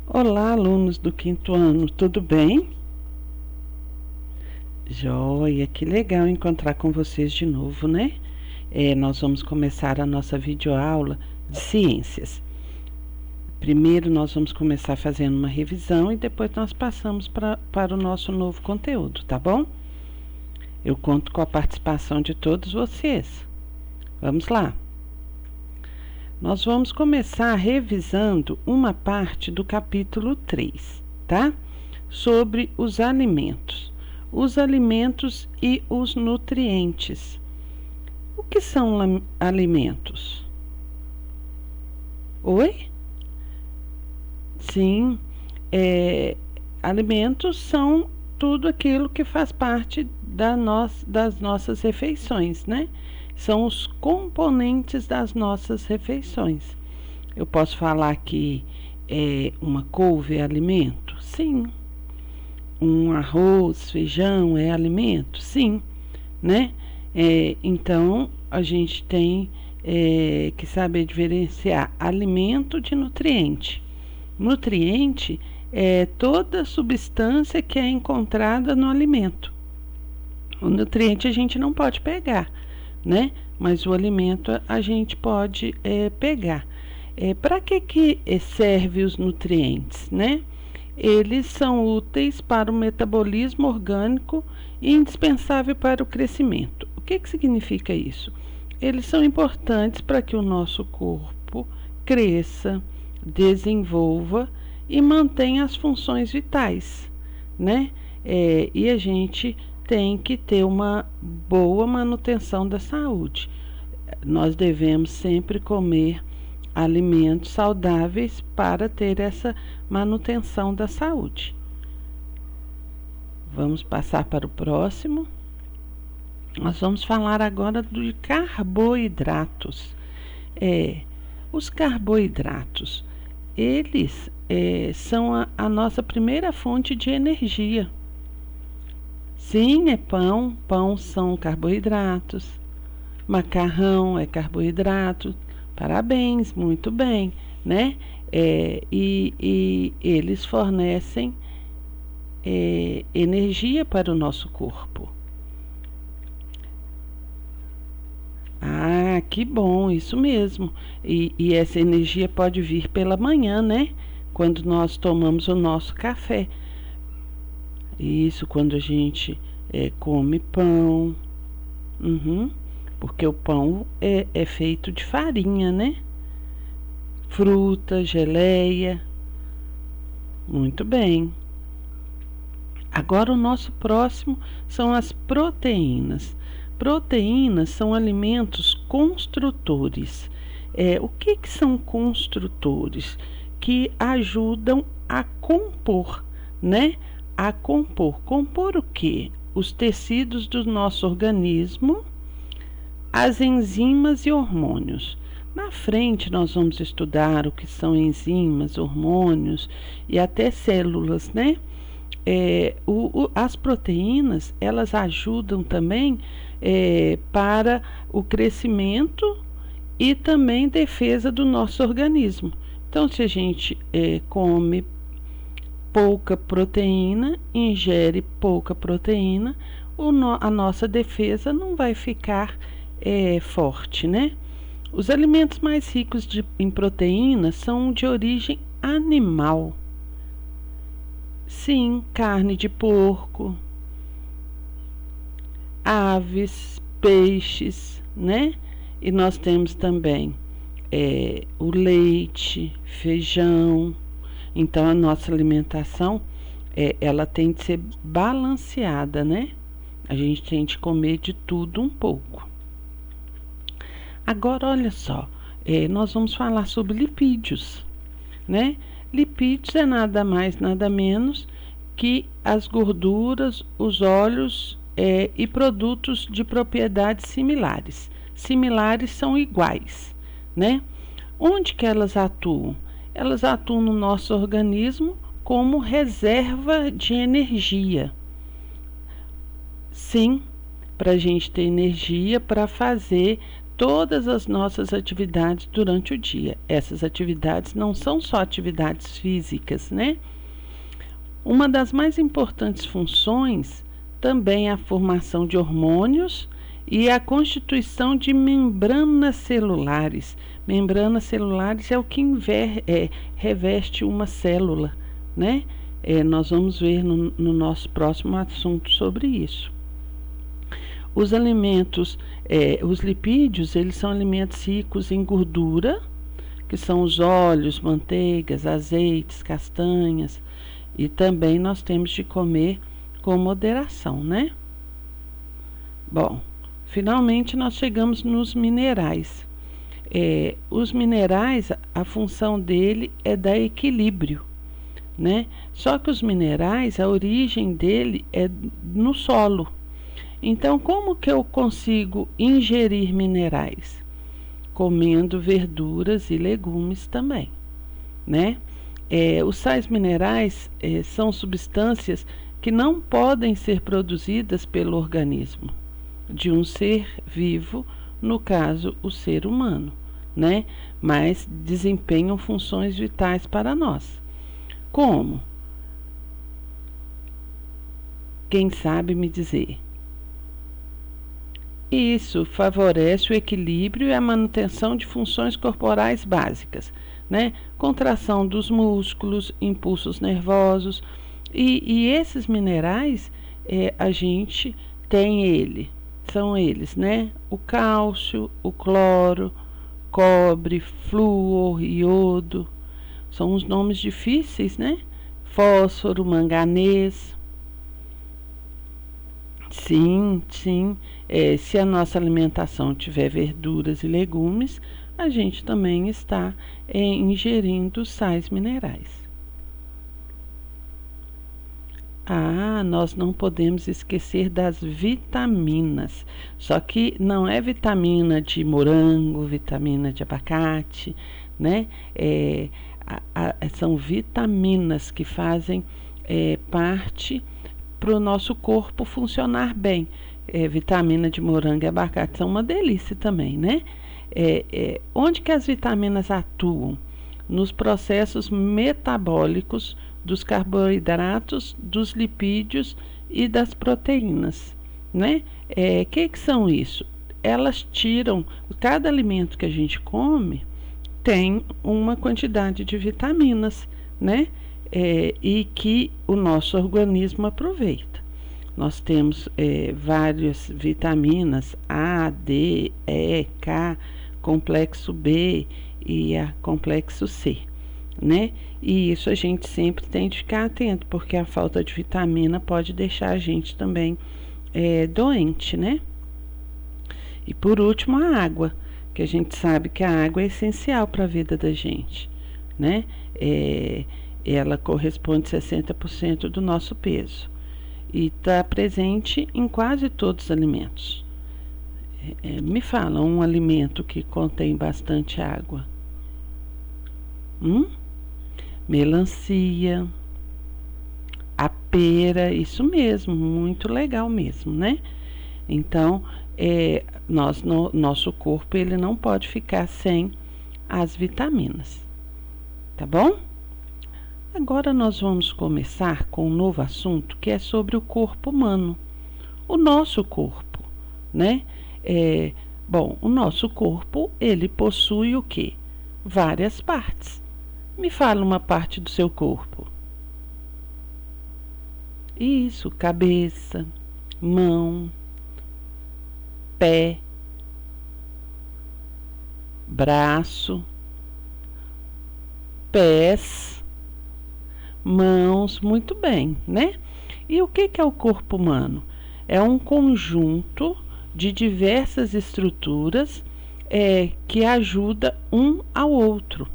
Olá, alunos do quinto ano, tudo bem? Joia, que legal encontrar com vocês de novo, né? Nós vamos começar a nossa videoaula de ciências. Primeiro nós vamos começar fazendo uma revisão e depois nós passamos para o nosso novo conteúdo, tá bom? Eu conto com a participação de todos vocês. Vamos lá. Nós vamos começar revisando uma parte do capítulo 3, tá? Sobre os alimentos e os nutrientes. O que são alimentos? Oi? Sim, alimentos são tudo aquilo que faz parte das nossas refeições, né? São os componentes das nossas refeições. Eu posso falar que uma couve é alimento? Sim. Um arroz, feijão é alimento? Sim, né? Então, a gente tem que saber diferenciar alimento de nutriente. Nutriente é toda substância que é encontrada no alimento. O nutriente a gente não pode pegar, né? Mas o alimento a gente pode pegar. Para que servem os nutrientes, né? Eles são úteis para o metabolismo orgânico e indispensável para o crescimento. O que significa isso? Eles são importantes para que o nosso corpo cresça, desenvolva e mantenha as funções vitais, né? E a gente tem que ter uma boa manutenção da saúde. Nós devemos sempre comer alimentos saudáveis para ter essa manutenção da saúde. Vamos passar para o próximo. Nós vamos falar agora de carboidratos. Os carboidratos, eles são a nossa primeira fonte de energia. Sim, é pão. Pão são carboidratos. Macarrão é carboidrato. Parabéns, muito bem, né? E eles fornecem energia para o nosso corpo. Ah, que bom, isso mesmo. E essa energia pode vir pela manhã, né? Quando nós tomamos o nosso café. Isso, quando a gente come pão. Porque o pão é feito de farinha, né? Fruta, geleia. Muito bem. Agora o nosso próximo são as proteínas. Proteínas são alimentos construtores. O que são construtores? Que ajudam a compor, né? A compor. Compor o quê? Os tecidos do nosso organismo, as enzimas e hormônios. Na frente nós vamos estudar o que são enzimas, hormônios e até células, né? As proteínas, elas ajudam também para o crescimento e também defesa do nosso organismo. Então, se a gente come pouca proteína, ingere pouca proteína, a nossa defesa não vai ficar forte, né? Os alimentos mais ricos em proteínas são de origem animal. Sim, carne de porco, aves, peixes, né? E nós temos também o leite, feijão. Então, a nossa alimentação, ela tem de ser balanceada, né? A gente tem de comer de tudo um pouco. Agora, olha só, nós vamos falar sobre lipídios, né? Lipídios é nada mais, nada menos que as gorduras, os óleos e produtos de propriedades similares. Similares são iguais, né? Onde que elas atuam? Elas atuam no nosso organismo como reserva de energia. Sim, para a gente ter energia para fazer todas as nossas atividades durante o dia. Essas atividades não são só atividades físicas, né? Uma das mais importantes funções também é a formação de hormônios e a constituição de membranas celulares. Membranas celulares é o que reveste uma célula, né? Nós vamos ver no nosso próximo assunto sobre isso. Os alimentos, os lipídios, eles são alimentos ricos em gordura, que são os óleos, manteigas, azeites, castanhas, e também nós temos de comer com moderação, né? Bom, finalmente nós chegamos nos minerais. Os minerais, a função dele é dar equilíbrio, né? Só que os minerais, a origem dele é no solo. Então, como que eu consigo ingerir minerais? Comendo verduras e legumes também, né? Os sais minerais são substâncias que não podem ser produzidas pelo organismo de um ser vivo, no caso, o ser humano, né? Mas desempenham funções vitais para nós. Como? Quem sabe me dizer? Isso favorece o equilíbrio e a manutenção de funções corporais básicas, né? Contração dos músculos, impulsos nervosos. E esses minerais, a gente tem são eles, né? O cálcio, o cloro, cobre, flúor, iodo. São uns nomes difíceis, né? Fósforo, manganês. Sim. Se a nossa alimentação tiver verduras e legumes, a gente também está ingerindo sais minerais. Nós não podemos esquecer das vitaminas. Só que não é vitamina de morango, vitamina de abacate, né? São vitaminas que fazem parte para o nosso corpo funcionar bem. Vitamina de morango e abacate são uma delícia também, né? Onde que as vitaminas atuam? Nos processos metabólicos dos carboidratos, dos lipídios e das proteínas, né? Que são isso? Elas tiram, cada alimento que a gente come tem uma quantidade de vitaminas, né? E que o nosso organismo aproveita. Nós temos várias vitaminas A, D, E, K, complexo B e a complexo C, né? E isso a gente sempre tem de ficar atento, porque a falta de vitamina pode deixar a gente também doente, né? E por último, a água, que a gente sabe que a água é essencial para a vida da gente, né? Ela corresponde a 60% do nosso peso e está presente em quase todos os alimentos. Me fala um alimento que contém bastante água. Melancia, a pera, isso mesmo, muito legal mesmo, né? Então, nosso corpo ele não pode ficar sem as vitaminas, tá bom? Agora nós vamos começar com um novo assunto que é sobre o corpo humano, o nosso corpo, né? O nosso corpo, ele possui o quê? Várias partes. Me fala uma parte do seu corpo. Isso, cabeça, mão, pé, braço, pés, mãos, muito bem, né? E o que é o corpo humano? É um conjunto de diversas estruturas que ajuda um ao outro.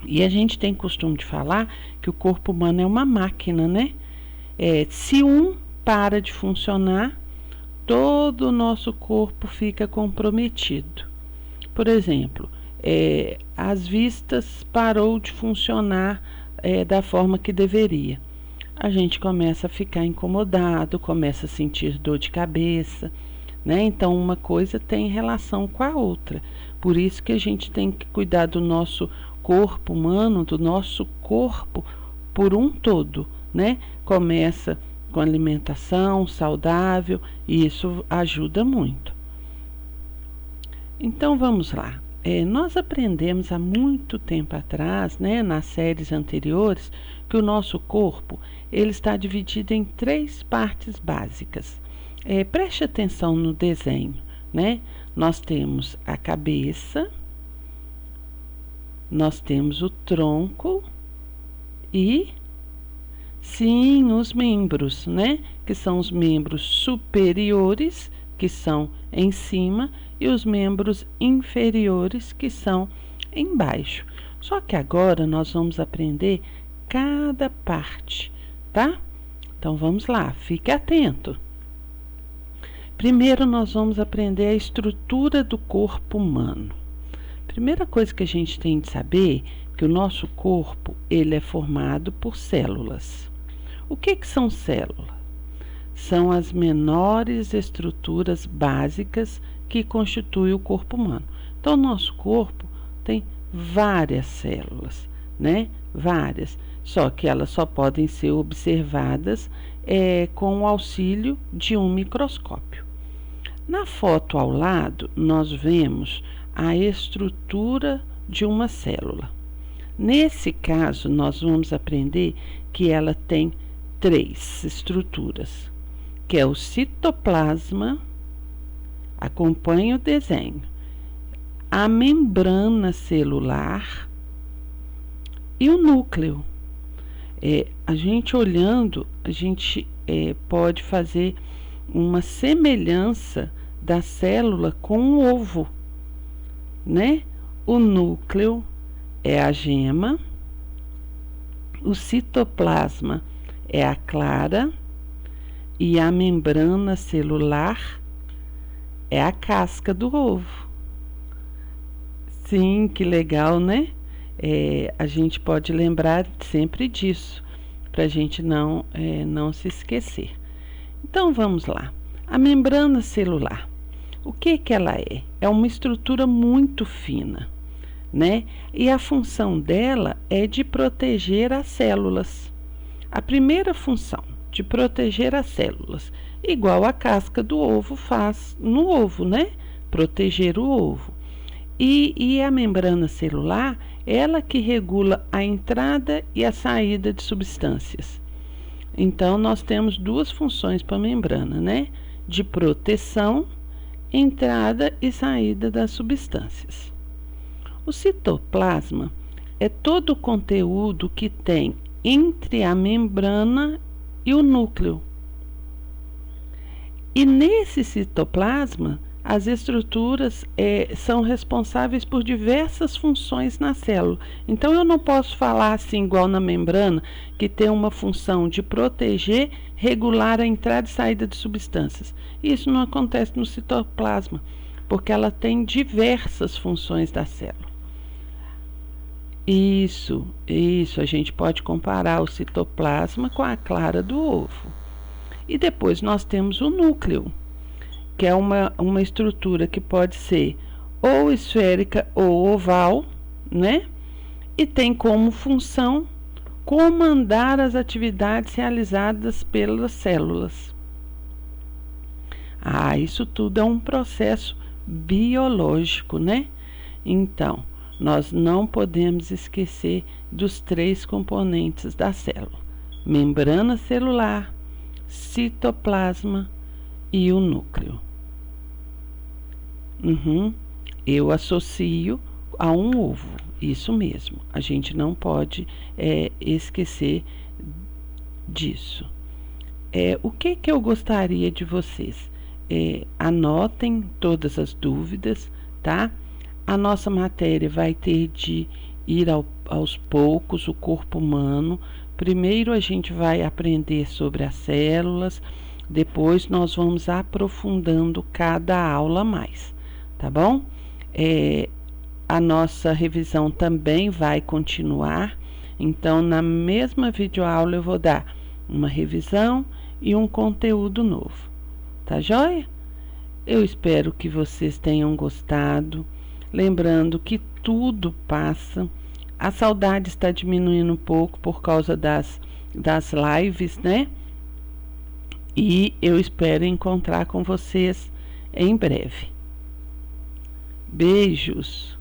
E a gente tem costume de falar que o corpo humano é uma máquina, né? Se um para de funcionar, todo o nosso corpo fica comprometido. Por exemplo, as vistas parou de funcionar da forma que deveria. A gente começa a ficar incomodado, começa a sentir dor de cabeça, né? Então, uma coisa tem relação com a outra. Por isso que a gente tem que cuidar do nosso corpo humano, do nosso corpo por um todo, né? Começa com alimentação saudável e isso ajuda muito. Então, vamos lá. Nós aprendemos há muito tempo atrás, né, nas séries anteriores, que o nosso corpo ele está dividido em 3 partes básicas. Preste atenção no desenho, né? Nós temos a cabeça, nós temos o tronco e, sim, os membros, né? Que são os membros superiores, que são em cima, e os membros inferiores, que são embaixo. Só que agora nós vamos aprender cada parte, tá? Então vamos lá, fique atento. Primeiro nós vamos aprender a estrutura do corpo humano. Primeira coisa que a gente tem de saber é que o nosso corpo ele é formado por células. O que são células? São as menores estruturas básicas que constituem o corpo humano. Então, o nosso corpo tem várias células, né? Várias. Só que elas só podem ser observadas com o auxílio de um microscópio. Na foto ao lado, nós vemos a estrutura de uma célula. Nesse caso, nós vamos aprender que ela tem 3 estruturas, que é o citoplasma, acompanhe o desenho, a membrana celular e o núcleo. A gente olhando, a gente pode fazer uma semelhança da célula com um ovo, né? O núcleo é a gema, o citoplasma é a clara e a membrana celular é a casca do ovo. Sim, que legal, né? A gente pode lembrar sempre disso, para a gente não se esquecer. Então, vamos lá. A membrana celular. O que ela é? É uma estrutura muito fina, né? E a função dela é de proteger as células. A primeira função, de proteger as células, igual a casca do ovo faz no ovo, né? Proteger o ovo. E a membrana celular, ela que regula a entrada e a saída de substâncias. Então, nós temos 2 funções para a membrana, né? De proteção, entrada e saída das substâncias. O citoplasma é todo o conteúdo que tem entre a membrana e o núcleo. E nesse citoplasma, as estruturas são responsáveis por diversas funções na célula. Então, eu não posso falar assim, igual na membrana, que tem uma função de proteger, regular a entrada e saída de substâncias. Isso não acontece no citoplasma, porque ela tem diversas funções da célula. Isso, a gente pode comparar o citoplasma com a clara do ovo. E depois nós temos o núcleo, que é uma estrutura que pode ser ou esférica ou oval, né? E tem como função comandar as atividades realizadas pelas células. Isso tudo é um processo biológico, né? Então, nós não podemos esquecer dos 3 componentes da célula: membrana celular, citoplasma e o núcleo. Eu associo a um ovo, isso mesmo. A gente não pode esquecer disso. O que eu gostaria de vocês? Anotem todas as dúvidas, tá? A nossa matéria vai ter de ir aos poucos, o corpo humano. Primeiro a gente vai aprender sobre as células, depois nós vamos aprofundando cada aula mais. Tá bom? A nossa revisão também vai continuar. Então, na mesma videoaula eu vou dar uma revisão e um conteúdo novo. Tá joia? Eu espero que vocês tenham gostado. Lembrando que tudo passa. A saudade está diminuindo um pouco por causa das lives, né? E eu espero encontrar com vocês em breve. Beijos!